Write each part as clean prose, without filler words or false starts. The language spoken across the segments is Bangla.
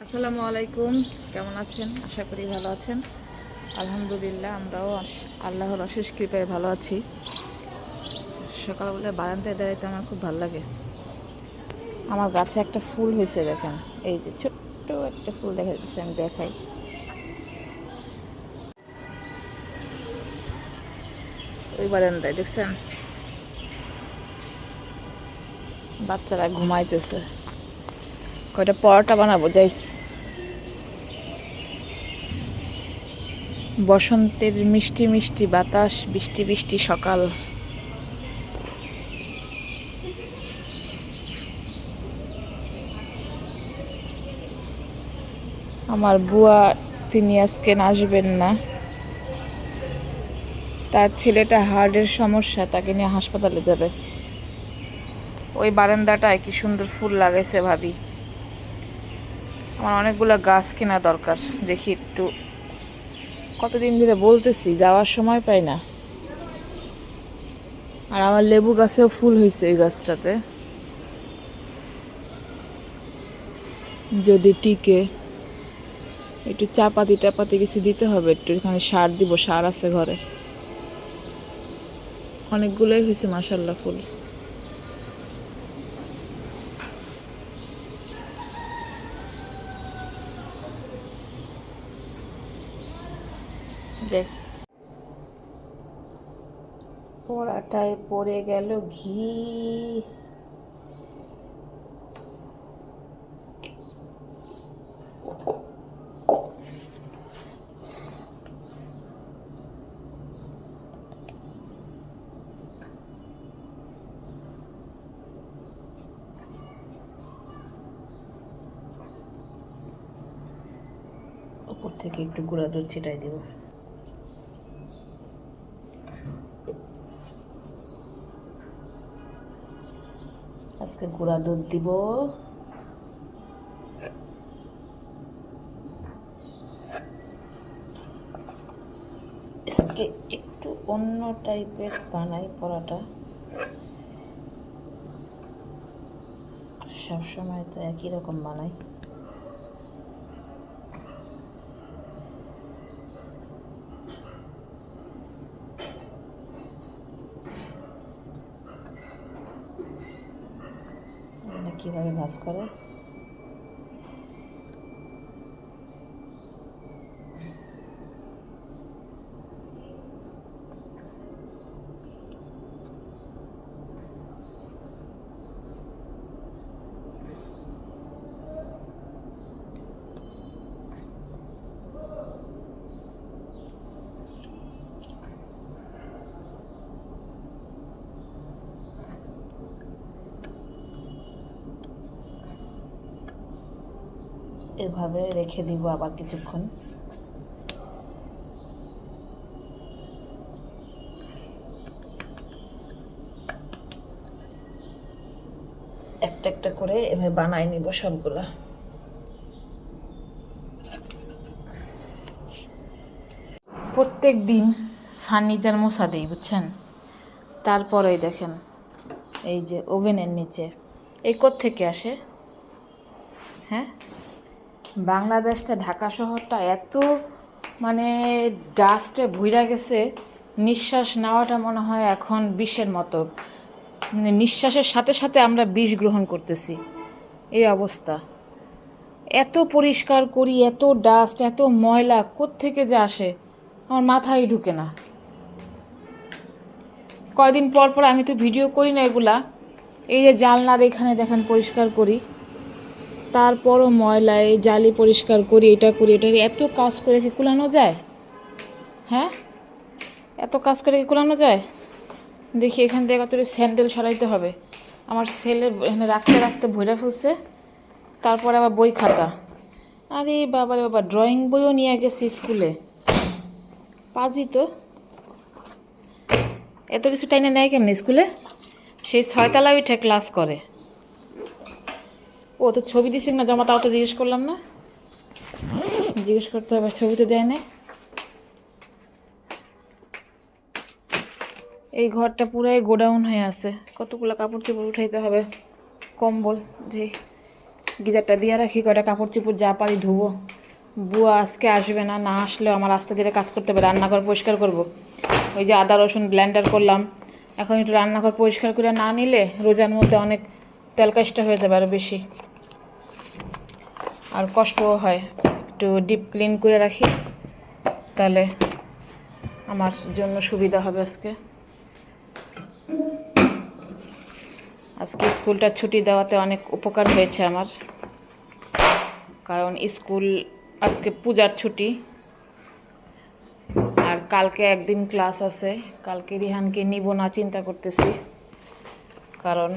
আসসালামু আলাইকুম, কেমন আছেন? আশা করি ভালো আছেন। আলহামদুলিল্লাহ, আমরাও আল্লাহর অশেষ কৃপায় ভালো আছি। সকালবেলা বারান্দায় দাঁড়াইতে আমার খুব ভালো লাগে। আমার গাছে একটা ফুল হয়েছে, দেখেন, এই যে ছোট্ট একটা ফুল দেখা যাচ্ছে, আমি দেখাই। ওই বারান্দায় দেখছেন, বাচ্চারা ঘুমাইতেছে। কয়টা পরোটা বানাবো, যাই। বসন্তের মিষ্টি মিষ্টি বাতাস, বৃষ্টি বৃষ্টি সকাল। আমার বুয়া, তিনি আজকে আসবেন না। তার ছেলেটা হার্টের সমস্যা, তাকে নিয়ে হাসপাতালে যাবে। ওই বারান্দাটায় কি সুন্দর ফুল লাগাইছে ভাবি। আমার অনেকগুলো গাছ কেনা দরকার, দেখি একটু। কতদিন ধরে বলতেছি, যাওয়ার সময় পাই না। আর আমার লেবু গাছেও ফুল হয়েছে, এই গাছটাতে যদি টিকে। একটু চাপাতি টাপাতি কিছু দিতে হবে, একটু এখানে সার দিব, সার আছে ঘরে। অনেকগুলোই হয়েছে মাশাল্লাহ ফুল। দেখ, পরাটায় পড়ে গেল ঘি। উপর থেকে একটু গুঁড়া দুধ ছিটাই দিব। আজকে গুঁড়া দুধ দিব। আজকে একটু অন্য টাইপের বানাই পরোটা, সবসময় তো একই রকম বানাই। কিভাবে ভাজ করে, এভাবে রেখে দিব আবার কিছুক্ষণ। একটা একটা করে এভাবে বানাই নিব সবগুলা। প্রত্যেক দিন ফার্নিচার মোছা দিই, বুঝছেন। তারপরে দেখেন, এই যে ওভেনের নিচে এই কোত্থেকে আসে, হ্যাঁ? বাংলাদেশটা, ঢাকা শহরটা এত মানে ডাস্টে ভুইরা গেছে, নিঃশ্বাস নেওয়াটা মনে হয় এখন বিষের মতো। মানে নিঃশ্বাসের সাথে সাথে আমরা বিষ গ্রহণ করতেছি, এই অবস্থা। এত পরিষ্কার করি, এত ডাস্ট, এত ময়লা কোত্থেকে যে আসে আমার মাথায় ঢুকে না। কয়দিন পর পর, আমি তো ভিডিও করি না এগুলা, এই যে জানলার এখানে দেখেন পরিষ্কার করি, তারপরও ময়লা, এই জালি পরিষ্কার করি, এটা করি, এটা করি। এত কাজ করে কি কুলানো যায়? হ্যাঁ, এত কাজ করে কি কুলানো যায়? দেখি এখান থেকে কত স্যান্ডেল সরাইতে হবে। আমার ছেলে এখানে রাখতে রাখতে ভইরা ফেলছে। তারপরে আবার বই খাতা, আরে বাবা রে বাবা, ড্রয়িং বইও নিয়ে গেছি স্কুলে। পাজি তো, এত কিছু টাইনে নেয় কেমনি স্কুলে? সেই 6 তলা উঠে ক্লাস করে। ও তো ছবি দিছিস না জমা, তাও তো জিজ্ঞেস করলাম না। জিজ্ঞেস করতে হবে, ছবি তো দেয় না। এই ঘরটা পুরাই গোডাউন হয়ে আছে, কতগুলো কাপড় চোপড় উঠাইতে হবে, কম্বল দেখ। গিজারটা দিয়ে রাখি, কয়টা কাপড় চোপড় যা পারি ধুবো। বুয়া আজকে আসবে না, না আসলেও আমার আস্তে ধীরে কাজ করতে হবে। রান্নাঘর পরিষ্কার করব। ওই যে আদা রসুন ব্লেন্ডার করলাম, এখন একটু রান্নাঘর পরিষ্কার করে না নিলে রোজার মধ্যে অনেক তেল কাজটা হয়ে যাবে আরও বেশি, আর কষ্টও হয়। একটু ডিপ ক্লিন করে রাখি, তাহলে আমার জন্য সুবিধা হবে। আজকে স্কুলটা ছুটি দেওয়াতে অনেক উপকার হয়েছে আমার, কারণ স্কুল আজকে পূজার ছুটি, আর কালকে একদিন ক্লাস আছে। কালকে রিহানকে নিব না চিন্তা করতেছি, কারণ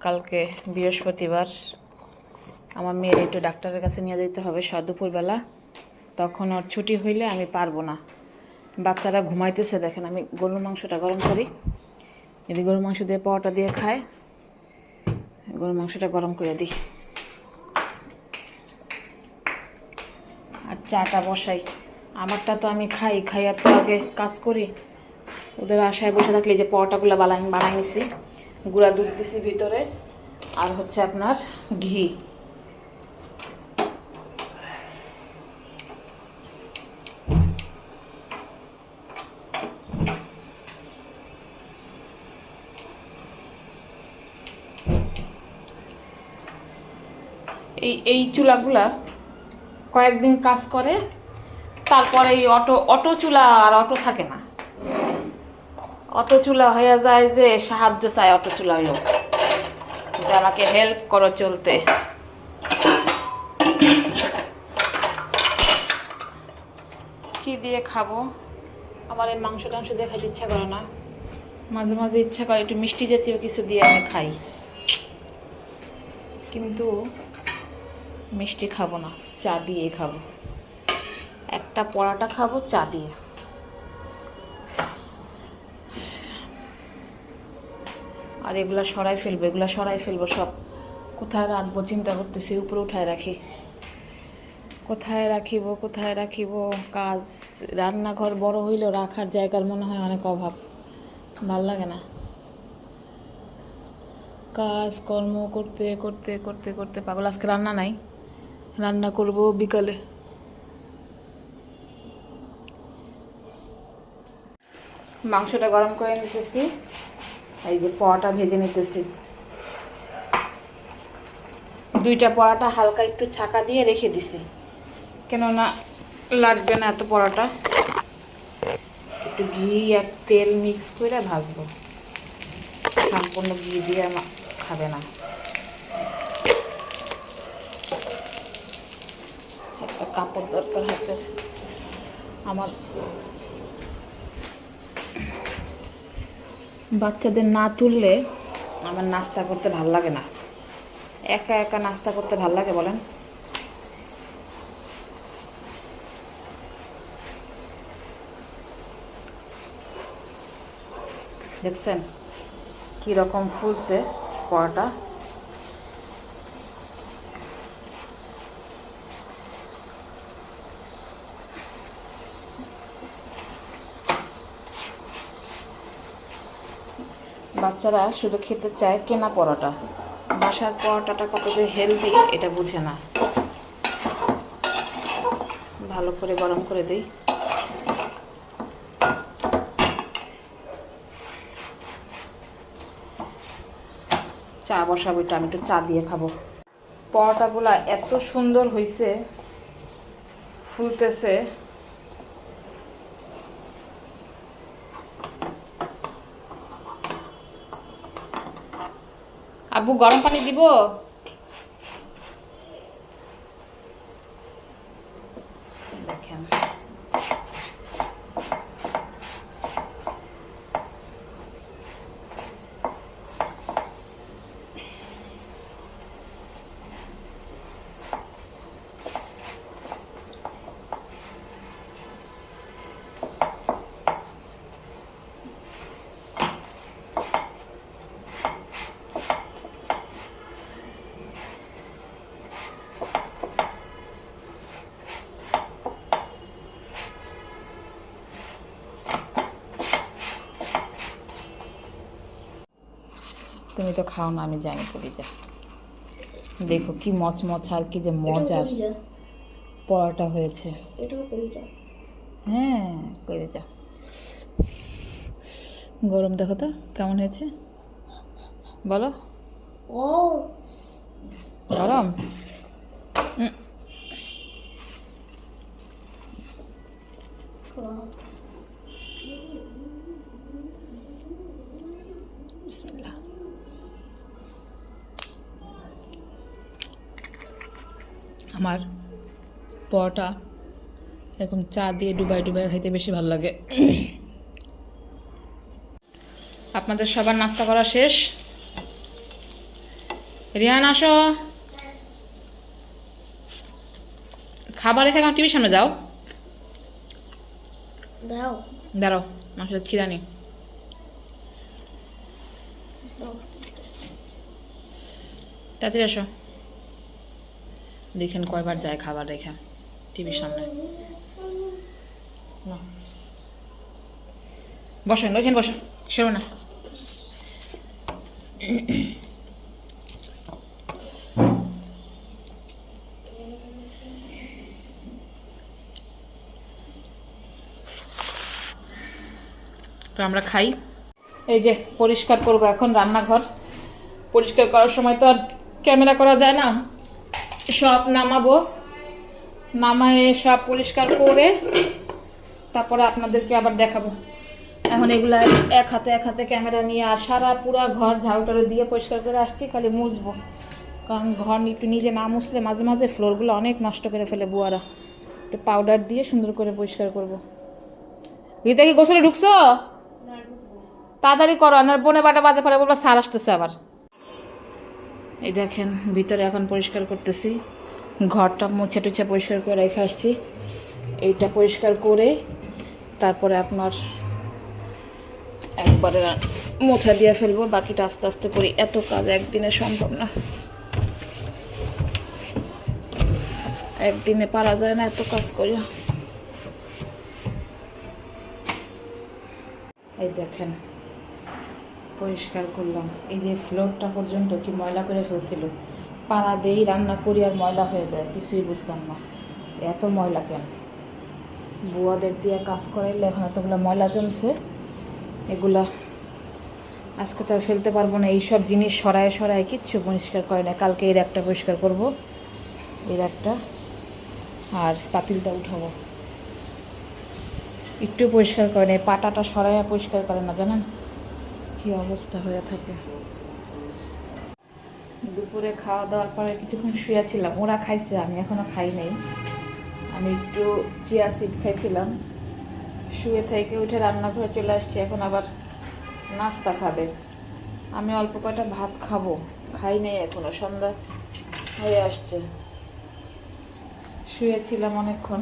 কালকে বৃহস্পতিবার, আমার মেয়ের একটু ডাক্তারের কাছে নিয়ে যেতে হবে দুপুরবেলা। তখন ওর ছুটি হইলে আমি পারবো না। বাচ্চারা ঘুমাইতেছে, দেখেন আমি গরুর মাংসটা গরম করি, যদি গরুর মাংস দিয়ে পাওয়াটা দিয়ে খায়, গরুর মাংসটা গরম করে দিই আর চাটা বসাই। আমারটা তো আমি খাইয়া তো আগে কাজ করি। ওদের আশায় বসে থাকলে যে পরোটাগুলো বানাই নিছি, গুঁড়া দুধ দিছি ভিতরে, আর হচ্ছে আপনার ঘি। এই চুলাগুলা কয়েকদিন কাজ করে, তারপরে এই অটো চুলা আর অটো থাকে না। অটো চুলা হয়ে যায় যে সাহায্য চায় অটো চুলার লোক, যে আমাকে হেল্প করো চলতে। কি দিয়ে খাবো? আমার এই মাংস টাংস দিয়ে খাইতে ইচ্ছা করে না, মাঝে মাঝে ইচ্ছা করে একটু মিষ্টি জাতীয় কিছু দিয়ে আমি খাই, কিন্তু মিষ্টি খাবো না, চা দিয়ে খাবো। একটা পরোটা খাবো চা দিয়ে। আর এগুলা সরাই ফেলবো সব। কোথায় রাখবো চিন্তা করতেছি, উপরে উঠায় রাখি। কোথায় রাখিব? কাজ, রান্নাঘর বড় হইলেও রাখার জায়গার মনে হয় অনেক অভাব, ভাল লাগে না। কাজ কর্ম করতে করতে করতে করতে পাগল। আজকে রান্না নাই, রান্না করব বিকালে। মাংসটা গরম করে নিতেছি, এই যে পরোটা ভেজে নিতেছি। দুইটা পরোটা হালকা একটু ছাকা দিয়ে রেখে দিছি, কেননা লাগবে না এত পরোটা। একটু ঘি আর তেল মিক্স করে ভাজবো, সম্পূর্ণ ঘি দিয়ে আমার খাবে না। একটা কাপড় দরকার হাতে আমার। বাচ্চাদের না তুললে আমার নাস্তা করতে ভাল লাগে না। একা একা নাস্তা করতে ভাল লাগে বলেন? দেখছেন কীরকম ফুলছে পরোটা। বাচ্চারা শুধু খেতে চায় কেনা পরোটা, বাসার পরোটাটা কত যে হেলদি এটা বুঝে না। ভালো করে গরম করে দিই। চা বসাবো, এটা আমি একটু চা দিয়ে খাবো। পরোটাগুলা এত সুন্দর হয়েছে, ফুলতেছে। আব্বু গরম পানি দিব? দেখেন তুমি তো খাও না, আমি জানি কলিজা। দেখো কি মচমচ আর কি যে মজার পরোটা হয়েছে। হ্যাঁ কলিজা। গরম দেখো তো কেমন হয়েছে বলো। ও গরম। বিসমিল্লাহ। আমার পরোটা এরকম চা দিয়ে ডুবাই ডুবাই খাইতে বেশি ভালো লাগে। আপনাদের সবার নাস্তা করা শেষ? রিয়ান আসো, খাবার রেখে আমার টিভির সামনে যাও। দাও দাঁড়াও মাসে ছিড়ানি। তাড়াতাড়ি আসো। দেখেন কয়বার যায় খাবার রেখে টিভির সামনে। না বসেন ওইখানে বসো, সরো না। তো আমরা খাই। এই যে পরিষ্কার করব এখন রান্নাঘর। পরিষ্কার করার সময় তো আর ক্যামেরা করা যায় না, সব নামাবো, নামায়ে সব পরিষ্কার করে তারপরে আপনাদেরকে আবার দেখাবো। এখন এগুলা এক হাতে ক্যামেরা নিয়ে আর সারা পুরা ঘর ঝাড়ু টাড়ু দিয়ে পরিষ্কার করে আসছি, খালি মুছবো। কারণ ঘর একটু নিজে না মুছলে মাঝে মাঝে ফ্লোরগুলো অনেক নষ্ট করে ফেলে বুয়ারা। একটু পাউডার দিয়ে সুন্দর করে পরিষ্কার করব। রিতা কি গোসলে ঢুকছো? তাড়াতাড়ি করো, আর বোনে বাটা বাজে পরে বলবা স্যার আসতেছে আবার। এই দেখেন ভিতরে এখন পরিষ্কার করতেছি, ঘরটা মুছে টুছে পরিষ্কার করে রেখে আসছি। এইটা পরিষ্কার করে তারপরে আপনার একবারে মোছা দিয়ে ফেলবো, বাকিটা আস্তে আস্তে করি। এত কাজ একদিনে সম্ভব না, একদিনে পারা যায় না এত কাজ করি। এই দেখেন পরিষ্কার করলাম। এই যে ফ্লোরটা পর্যন্ত কি ময়লা করে ফেলছিল, পাড়া দেই রান্না করি আর ময়লা হয়ে যায়, কিছুই বুঝতাম না এত ময়লা কেন। বুয়াদের দিয়ে কাজ করাইলে এখন এতগুলো ময়লা জমছে, এগুলা আজকে তো আর ফেলতে পারবো না। এইসব জিনিস সরায় সরায় কিচ্ছু পরিষ্কার করে না। কালকে এর একটা পরিষ্কার করব, এর একটা, আর পাতিলটা উঠাবো। একটু পরিষ্কার করে না, পাটাটা সরাইয়া পরিষ্কার করে না, জানেন কি অবস্থা হয়ে থাকে। দুপুরে খাওয়া দাওয়ার পরে কিছুক্ষণ শুয়েছিলাম, ওরা খাইছে আমি এখনো খাই নাই। আমি একটু চিয়া সিড খাইছিলাম, শুয়ে থেকে উঠে রান্নাঘরে চলে আসছি। এখন আবার নাস্তা খাবে, আমি অল্প কয়টা ভাত খাবো, খাই নাই এখনো, সন্ধ্যা হয়ে আসছে। শুয়েছিলাম অনেকক্ষণ,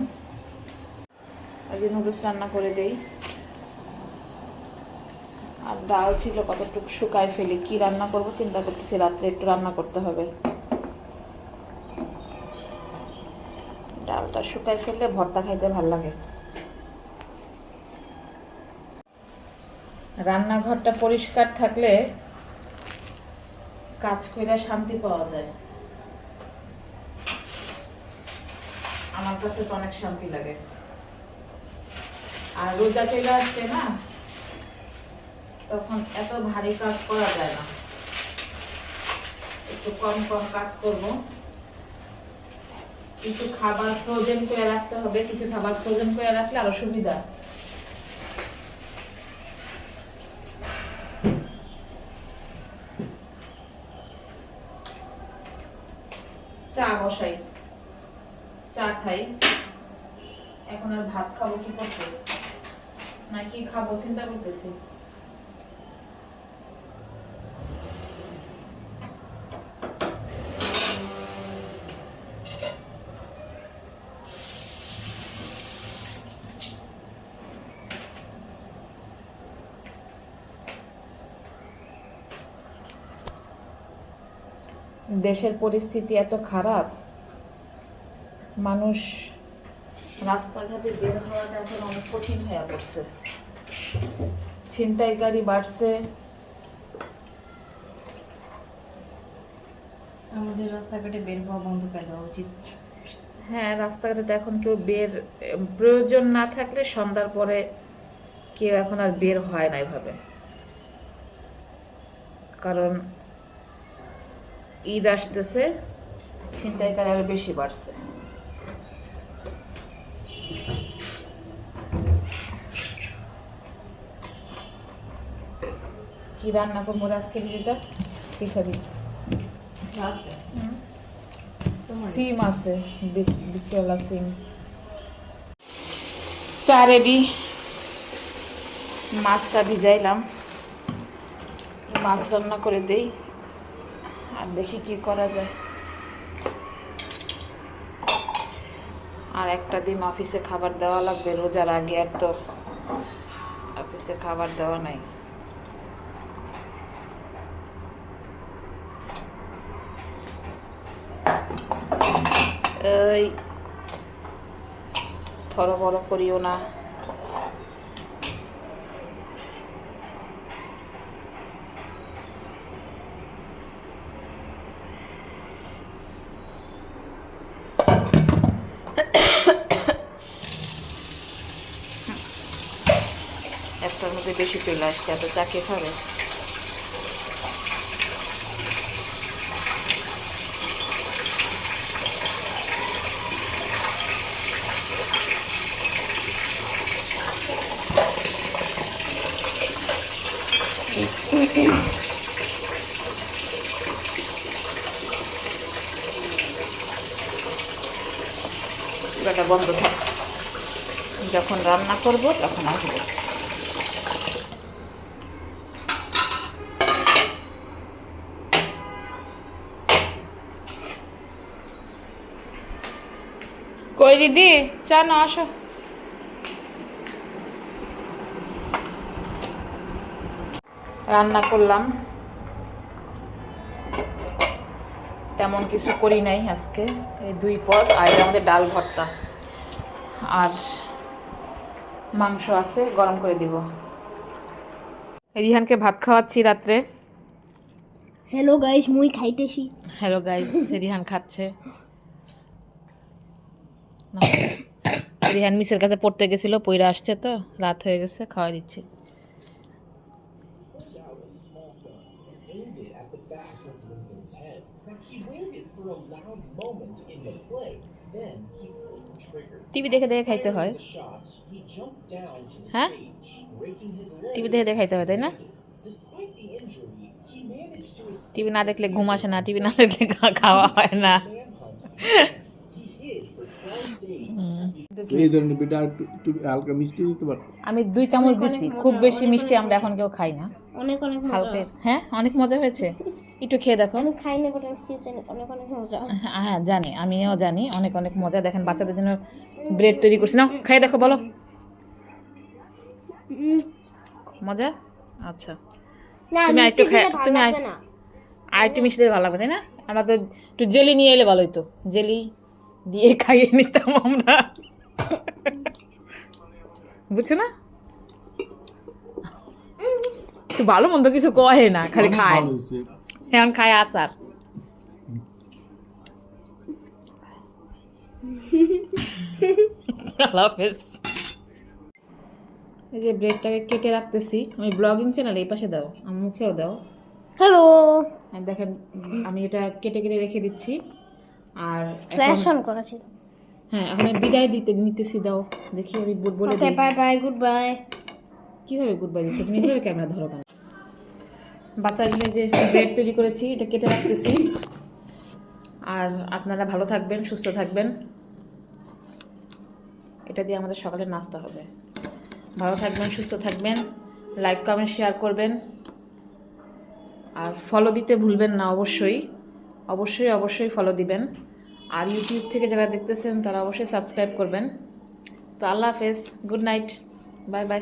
আগে নুডলস রান্না করে দেই। আর ডাল ছিল কতটুকু শুকায় ফেলি, কি রান্না করব চিন্তা করতেছি, রাত্রে একটু রান্না করতে হবে। ডালটা শুকায় ফেললে ভর্তা খাইতে ভাল লাগে। রান্নাঘরটা পরিষ্কার থাকলে কাজ করে শান্তি পাওয়া যায়, আমার কাছে তো অনেক শান্তি লাগে। আর রোজা চলে আসছে না, তখন এত ভারী কাজ করা যায় না, একটু কম কম কাজ করব। কিছু খাবার ফ্রোজেন করে রাখতে হবে, কিছু খাবার ফ্রোজেন করে রাখলে আরো সুবিধা। চা বসাই, চা খাই। এখন আর ভাত খাবো কি করতে, না কি খাবো চিন্তা করতেছি। দেশের পরিস্থিতি এত খারাপ, মানুষ রাস্তাঘাটে বের হওয়াটা এখন অনেক কঠিন হয়ে পড়ছে। ছিনতাইকারী বাড়ছে, আমাদের রাস্তাঘাটে বের হওয়া বন্ধ করে দেওয়া উচিত। হ্যাঁ, রাস্তাঘাটে তো এখন কেউ প্রয়োজন না থাকলে সন্ধ্যার পরে কেউ এখন আর বের হয় না এভাবে, কারণ ঈদ আসতেছে, ছিনতাইকারী আরো বেশি বাড়ছে। কি রান্না করবো আজকে দিদিটা? কি খাবি? সিম আছে, বিচওয়ালা সিম। চা রেডি, মাছটা ভিজাইলাম, মাছ রান্না করে দেই আর দেখি কি করা যায়। আর একটা দিন অফিসে খাবার দেওয়া লাগবে, রোজার আগে আর তো অফিসে খাবার দেওয়া নাই। এই থরো বড় করিও না। একটার মধ্যে বেশি চলে আসছে, এত চা কে খাবে? চুলাটা বন্ধ থাক, যখন রান্না করব তখন আসবো। কই দিদি, চা না, আসো। রান্না করলাম, তেমন কিছু করি নাই আজকে, এই 2 পদ আর আমাদের ডাল ভর্তা আর মাংস আছে, গরম করে দিব। রিহানকে ভাত খাওয়াচ্ছি রাত্রে। হ্যালো গাইস, মুই খাইতেছি। হ্যালো গাইস, রিহান খাচ্ছে। রিহান মিসের কাছে পড়তে গেছিল, পইরা আসছে তো রাত হয়ে গেছে, খাওয়া দিচ্ছি। টিভি দেখে দেখে খাইতে হয়। হ্যাঁ, টিভি দেখে দেখে খাইতে হয়, তাই না? টিভি না দেখলে ঘুম আসে না, টিভি না দেখলে খাওয়া হয় না। এই ধরনের পিঠা একটু হালকা মিষ্টি দিতে পারো। আমি 2 চামচ দিছি, খুব বেশি মিষ্টি আমরা এখন কেউ খাই না। অনেক অনেক মজা। হালকা, হ্যাঁ অনেক মজা হয়েছে, একটু খেয়ে দেখো। আমি খাই না, বাট আমি জানি অনেক অনেক মজা। হ্যাঁ জানি, আমিও জানি অনেক অনেক মজা। দেখেন বাচ্চাদের জন্য ব্রেড তৈরি করছি, না খাই দেখো, বলো মজা। আচ্ছা, না তুমি আরেকটু খাই, তুমি না। আর একটু মিষ্টি দিলে ভালো লাগবে, তাই না? আমরা তো একটু জেলি নিয়ে এলে ভালো হতো, জেলি দিয়ে খাইয়ে নিতাম আমরা, বুঝছো না? একটু ভালো মন্দ কিছু কহে না, খালি খায়। এখন খায় আচার। আল্লাহ হাফেজ। এই যে ব্রেডটাকে কেটে রাখতেছি, আমি ব্লগিং চ্যানেল এই পাশে দাও, আমার মুখেও দাও। হ্যালো, দেখেন আমি এটা কেটে কেটে রেখে দিচ্ছি। আর ফ্ল্যাশ অন করেছি। হ্যাঁ, এখন আমি বিদায় নিতেছি, দাও দেখি, আমি বলে ওকে, দিই। Bye bye, good bye. কীভাবে গুড বাই দিচ্ছি তুমি? এভাবে ক্যামেরা ধরো কেন? বাচ্চার জন্য যে ব্রেড তৈরি করেছি এটা কেটে রাখতেছি। আর আপনারা ভালো থাকবেন, সুস্থ থাকবেন, এটা দিয়ে আমাদের সকালের নাস্তা হবে। ভালো থাকবেন, সুস্থ থাকবেন, লাইক কমেন্ট শেয়ার করবেন, আর ফলো দিতে ভুলবেন না। অবশ্যই অবশ্যই অবশ্যই ফলো দিবেন। আর ইউটিউব থেকে যারা দেখতেছেন তারা অবশ্যই সাবস্ক্রাইব করবেন। তো আল্লাহ হাফেজ, গুড নাইট, বাই বাই।